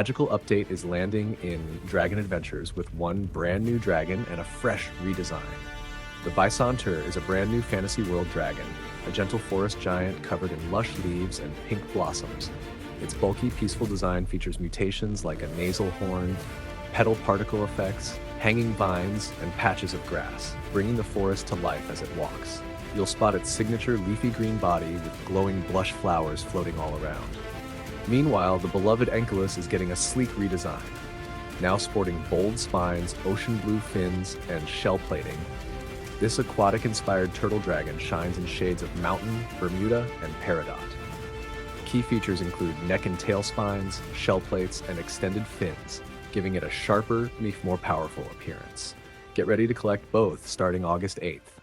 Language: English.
magical update is landing in Dragon Adventures with one brand new dragon and a fresh redesign. The Bisonture is a brand new fantasy world dragon, a gentle forest giant covered in lush leaves and pink blossoms. Its bulky, peaceful design features mutations like a nasal horn, petal particle effects, hanging vines, and patches of grass, bringing the forest to life as it walks. You'll spot its signature leafy green body with glowing blush flowers floating all around. Meanwhile, the beloved Enkylous is getting a sleek redesign. Now sporting bold spines, ocean blue fins, and shell plating, this aquatic-inspired turtle dragon shines in shades of mountain, Bermuda, and peridot. Key features include neck and tail spines, shell plates, and extended fins, giving it a sharper, more powerful appearance. Get ready to collect both starting August 8th.